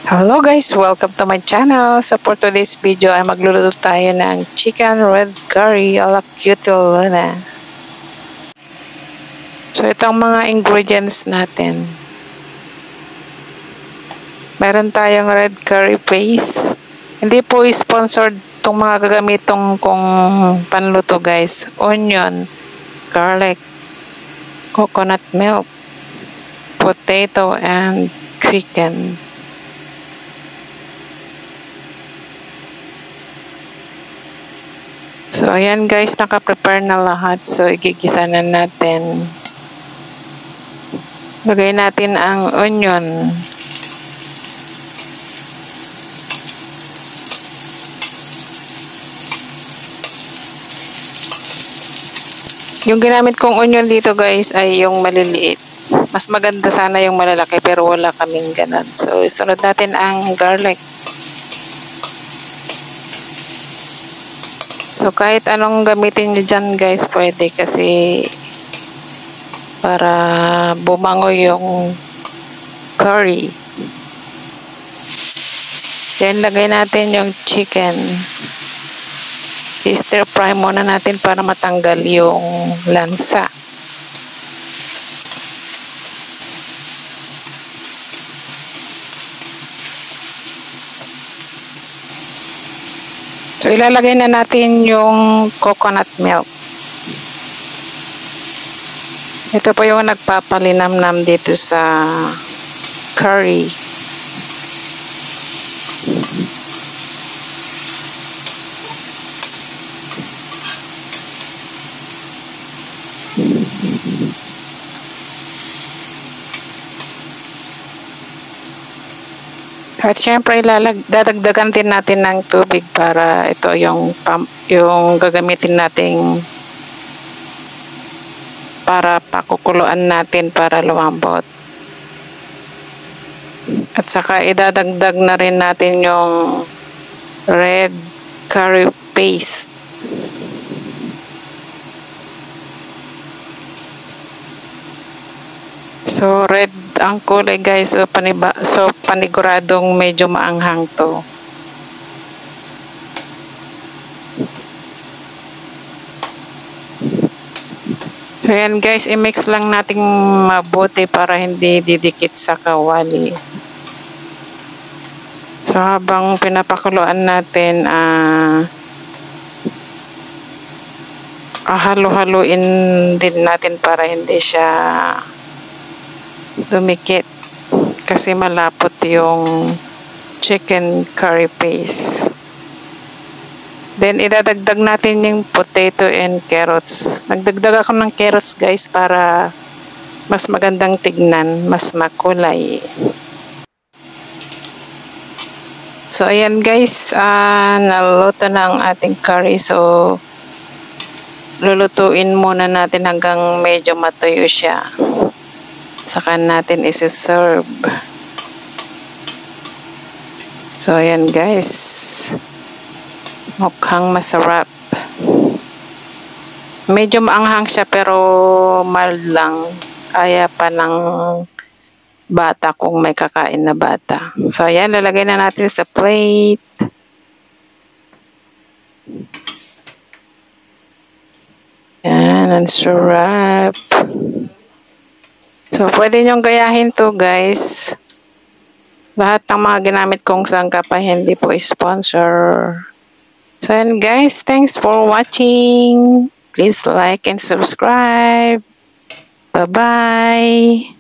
Hello guys! Welcome to my channel. So for today's video ay magluluto tayo ng chicken red curry ala cute Luna. So itong mga ingredients natin. Meron tayong red curry paste. Hindi po sponsored itong mga gagamitong kong panluto guys. Onion, garlic, coconut milk, potato, and chicken. So, ayan guys, naka-prepare na lahat. So, igigisa na natin. Lagay natin ang onion. Yung ginamit kong onion dito guys ay yung maliliit. Mas maganda sana yung malalaki pero wala kaming ganun. So, isunod natin ang garlic. So, kahit anong gamitin nyo dyan guys, pwede kasi para bumango yung curry. Then, lagay natin yung chicken. I-stir fry muna natin para matanggal yung lansa. So, ilalagay na natin yung coconut milk. Ito po yung nagpapalinamnam dito sa curry. At syempre dadagdagan din natin ng tubig para ito yung gagamitin nating para pakukuluan natin para lumambot. At saka idadagdag na rin natin yung red curry paste. So red ang kulay guys, so paniguradong medyo maanghang to. So yan guys, i-mix lang natin mabuti para hindi didikit sa kawali. So habang pinapakuluan natin, halo-haluin din natin para hindi siya dumikit kasi malapot yung chicken curry paste. Then idadagdag natin yung potato and carrots. Nagdagdag ako ng carrots guys para mas magandang tignan, mas makulay. So ayan guys, naluto na ang ating curry. So lulutuin muna natin hanggang medyo matuyo siya. Saka natin isi-serve. So ayan guys, mukhang masarap. Medyo maanghang siya pero mild lang, kaya pa ng bata kung may kakain na bata. So ayan, lalagay na natin sa plate. Yan, ang sarap. So, pwede nyong gayahin to guys. Lahat ng mga ginamit kong sangkap ay hindi po sponsor. So, yan guys. Thanks for watching. Please like and subscribe. Bye-bye.